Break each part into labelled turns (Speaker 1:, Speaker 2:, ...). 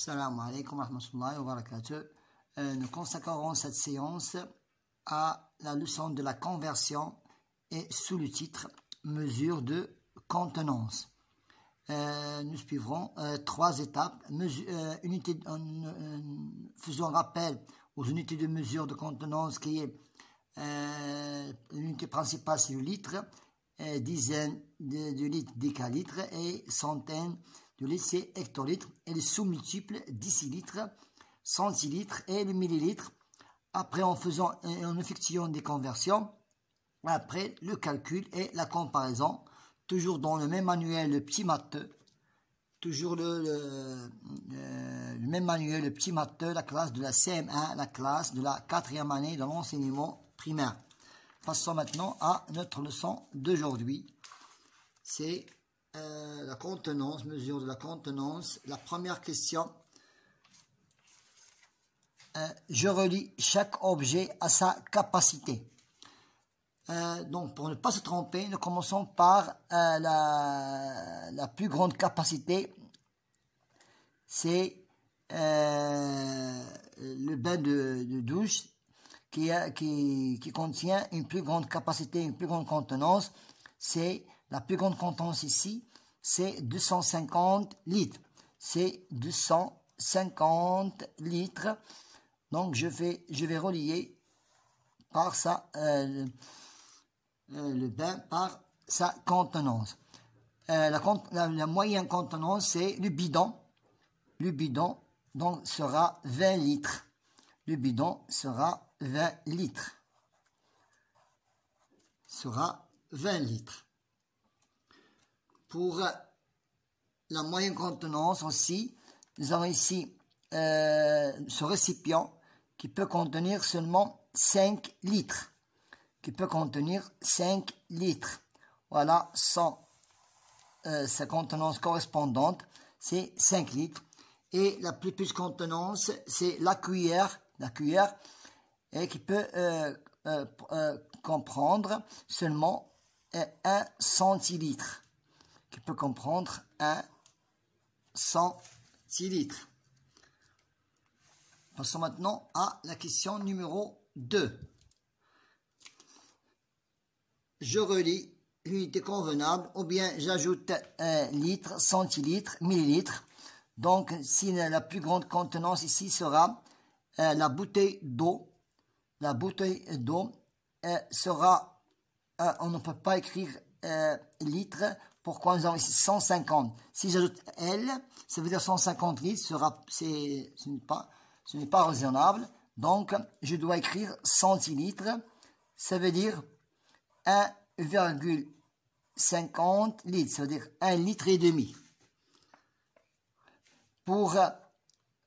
Speaker 1: Salam alaikum wa rahmatullahi wa barakatuh. Nous consacrerons cette séance à la leçon de la conversion et sous le titre mesure de contenance. Nous suivrons trois étapes. Faisons rappel aux unités de mesure de contenance qui est l'unité principale, c'est le litre, dizaines de litres, décalitres et centaines de litres, c'est hectolitres, et les sous-multiples, décilitres, centilitres et le millilitre. Après, en effectuant des conversions, après le calcul et la comparaison, toujours dans le même manuel, le petit matheux, toujours le même manuel, le petit matheux, la classe de la CM1, la classe de la 4e année de l'enseignement primaire. Passons maintenant à notre leçon d'aujourd'hui. C'est la contenance, mesure de la contenance. La première question. Je relie chaque objet à sa capacité. Donc, pour ne pas se tromper, nous commençons par la plus grande capacité. C'est le bain de douche qui contient une plus grande capacité, une plus grande contenance. C'est la plus grande contenance ici, c'est 250 litres. C'est 250 litres. Donc, je vais relier par ça, le bain par sa contenance. La moyenne contenance, c'est le bidon. Le bidon, donc, sera 20 litres. Le bidon sera 20 litres. Sera 20 litres. Pour la moyenne contenance aussi, nous avons ici ce récipient qui peut contenir seulement 5 litres. Qui peut contenir 5 litres. Voilà sa contenance correspondante, c'est 5 litres. Et la plus petite contenance, c'est la cuillère et qui peut comprendre seulement 1 centilitre. Qui peut comprendre 1 centilitre. Passons maintenant à la question numéro 2. Je relie l'unité convenable ou bien j'ajoute litre, centilitre, millilitre. Donc, si la plus grande contenance ici sera la bouteille d'eau. La bouteille d'eau sera, on ne peut pas écrire litre. Pourquoi nous avons ici 150? Si j'ajoute L, ça veut dire 150 litres, ce n'est pas raisonnable. Donc, je dois écrire centilitres. Ça veut dire 1,50 litres, ça veut dire 1 litre et demi. Pour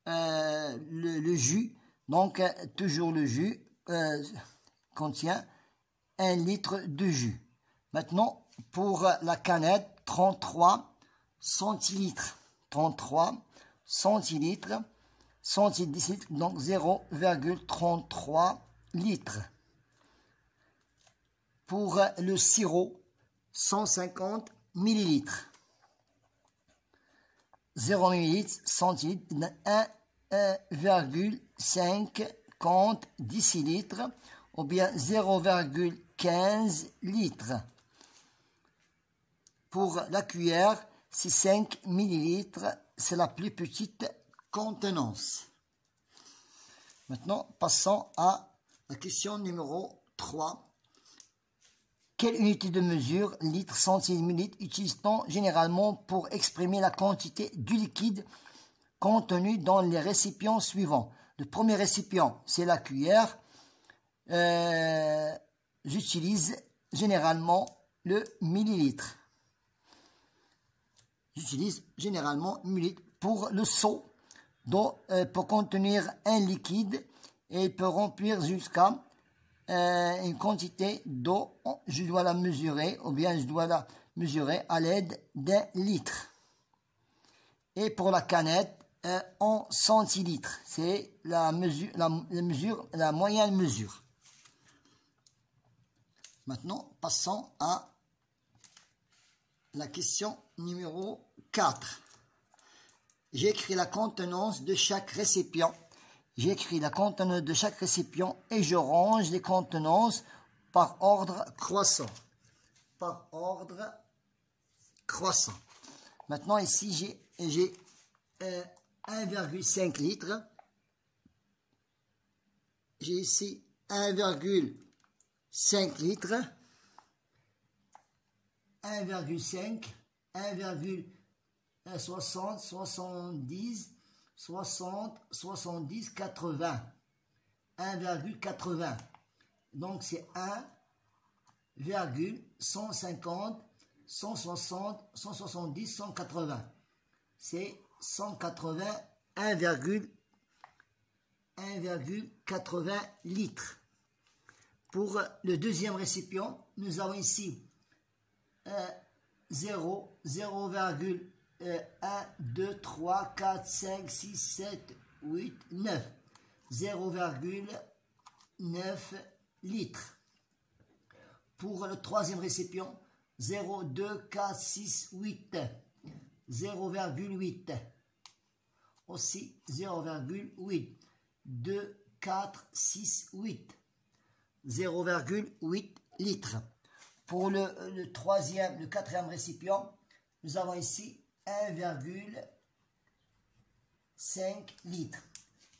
Speaker 1: le jus, donc toujours le jus contient 1 litre de jus. Maintenant, pour la canette, 33 centilitres. 33 centilitres, centilitres, donc 0,33 litres. Pour le sirop, 150 millilitres. 0 millilitres, centilitres, 1,50 décilitres ou bien 0,15 litres. Pour la cuillère, c'est 5 millilitres, c'est la plus petite contenance. Maintenant, passons à la question numéro 3. Quelle unité de mesure, litre, centilitres, millilitres, utilise-t-on généralement pour exprimer la quantité du liquide contenu dans les récipients suivants? Le premier récipient, c'est la cuillère. J'utilise généralement le millilitre. J'utilise généralement millilitre. Pour le seau d'eau, pour contenir un liquide, et peut remplir jusqu'à une quantité d'eau, je dois la mesurer, ou bien je dois la mesurer à l'aide d'1 litre. Et pour la canette, en centilitres, c'est la moyenne mesure. Maintenant, passons à la question numéro 4. j'écris la contenance de chaque récipient. J'écris la contenance de chaque récipient et je range les contenances par ordre croissant. Par ordre croissant. Maintenant, ici, j'ai 1,5 litres. J'ai ici 1,5 litres. 1,5, 1,60, 70, 60, 70, 80. 1,80. Donc, c'est 1,150, 160, 170, 180. C'est 180, 1,80 litres. Pour le deuxième récipient, nous avons ici 0, 0,1, 2, 3, 4, 5, 6, 7, 8, 9. 0,9 litres. Pour le troisième récipient, 0, 2, 4, 6, 8. 0,8. Aussi 0,8. 2, 4, 6, 8. 0,8 litres. Pour le quatrième récipient, nous avons ici 1,5 litres.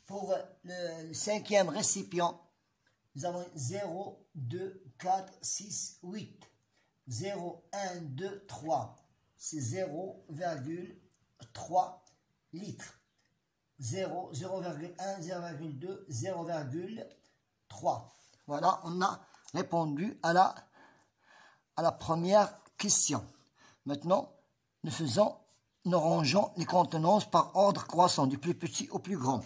Speaker 1: Pour le cinquième récipient, nous avons 0, 2, 4, 6, 8. 0, 1, 2, 3. C'est 0,3 litres. 0, 0,1, 0,2, 0,3. Voilà, on a répondu à la première question. Maintenant, nous rangeons les contenances par ordre croissant, du plus petit au plus grand.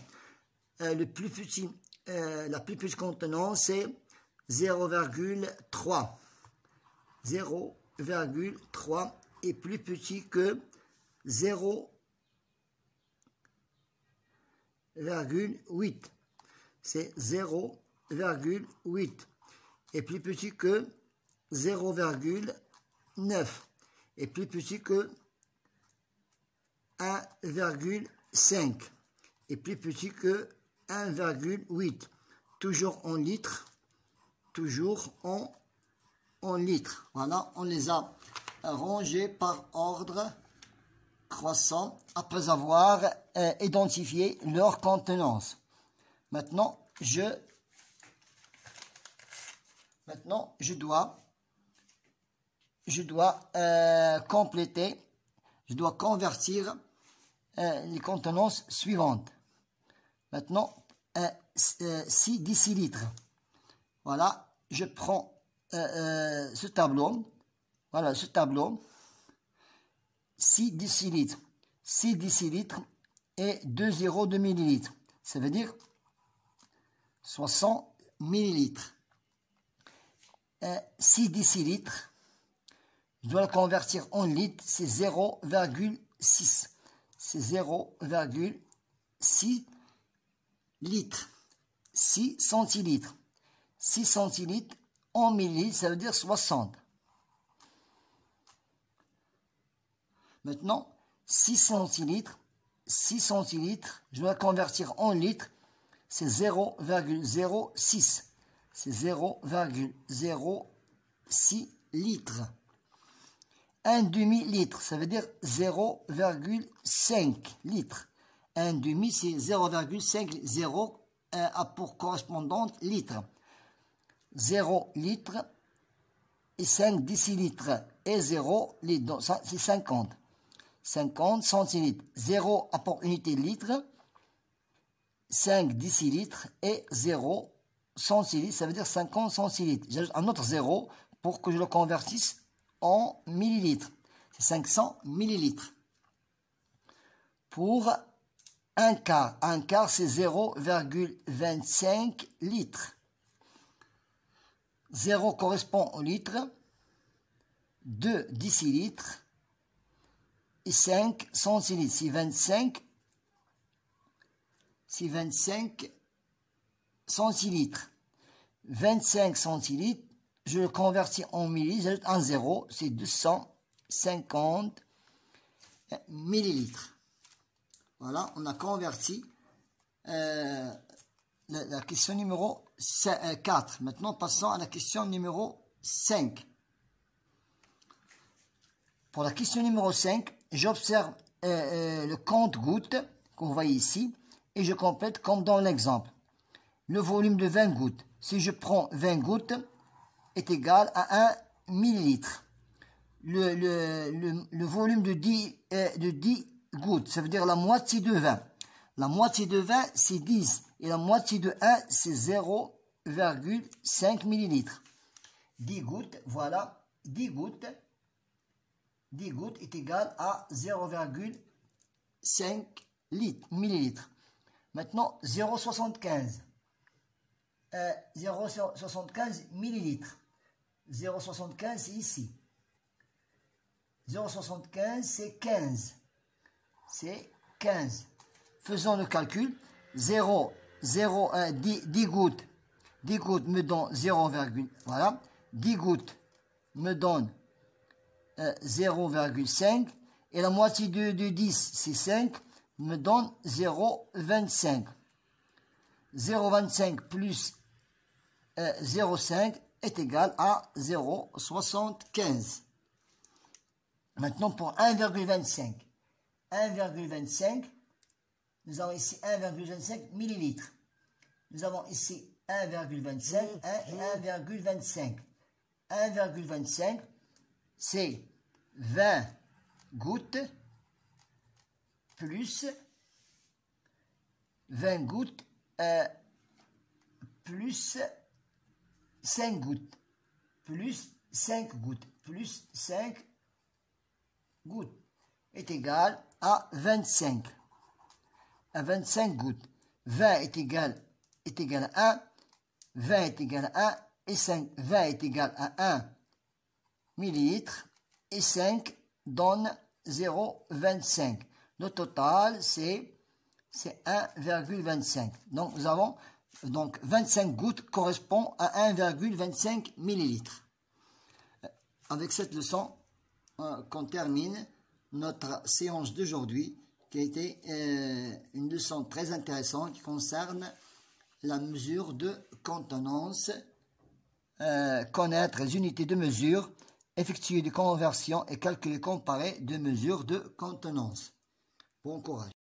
Speaker 1: La plus petite contenance, c'est 0,3. 0,3 est plus petit que 0,8. C'est 0,8 est plus petit que 0,9 est plus petit que 1,5 est plus petit que 1,8. Toujours en litres. Toujours en litres. Voilà, on les a rangés par ordre croissant après avoir identifié leur contenance. Maintenant, je dois compléter, je dois convertir les contenances suivantes. Maintenant, 6 décilitres. Voilà, je prends ce tableau. Voilà, ce tableau. 6 décilitres. 6 décilitres et 2,02 millilitres. Ça veut dire 60 millilitres. 6 décilitres, je dois le convertir en litres, c'est 0,6. C'est 0,6 litres. 6 centilitres. 6 centilitres en millilitres, ça veut dire 60. Maintenant, 6 centilitres, je dois le convertir en litres, c'est 0,06. C'est 0,06 litres. Un demi-litre, ça veut dire 0,5 litres. Un demi, c'est 0,5, 0 a pour correspondante litre. 0 litre et 5 décilitres. Et 0, c'est 50. 50 centilitres. 0 a pour unité litre. 5 décilitres et 0 centilitres, ça veut dire 50 centilitres. J'ajoute un autre 0 pour que je le convertisse en millilitres. C'est 500 millilitres. Pour un quart c'est 0,25 litres. 0 correspond au litre, 2 décilitres et 5 centilitres. C'est 25 centilitres. 25 centilitres, je le convertis en millilitres, j'ajoute un 0, c'est 250 millilitres. Voilà, on a converti la question numéro 4. Maintenant, passons à la question numéro 5. Pour la question numéro 5, j'observe le compte-gouttes qu'on voit ici et je complète comme dans l'exemple. Le volume de 20 gouttes, si je prends 20 gouttes, est égal à 1 millilitre. Le volume de 10 gouttes, ça veut dire la moitié de 20. La moitié de 20, c'est 10 et la moitié de 1, c'est 0,5 millilitres. 10 gouttes, voilà, 10 gouttes est égal à 0,5 millilitres. Maintenant, 0,75. 0,75 millilitres. 0,75, c'est ici. 0,75, c'est 15. C'est 15. Faisons le calcul. 10 gouttes. 10 gouttes me donnent 0, voilà. 10 gouttes me donnent 0,5 et la moitié de 10 c'est 5 me donne 0,25. 0,25 plus 0,5 est égal à 0,75. Maintenant pour 1,25. 1,25, nous avons ici 1,25 millilitres. Nous avons ici 1,25 et 1,25. 1,25 c'est 20 gouttes plus 20 gouttes plus 5 gouttes plus 5 gouttes plus 5 gouttes est égal à 25. À 25 gouttes. 20 est égal à 1, 20 est égal à 1 et 5. 20 est égal à 1 millilitres et 5 donne 0,25. Le total, c'est 1,25. Donc, nous avons 25 gouttes correspond à 1,25 millilitres. Avec cette leçon, qu'on termine notre séance d'aujourd'hui, qui a été une leçon très intéressante qui concerne la mesure de contenance, connaître les unités de mesure, effectuer des conversions et calculer comparer de mesures de contenance. Bon courage.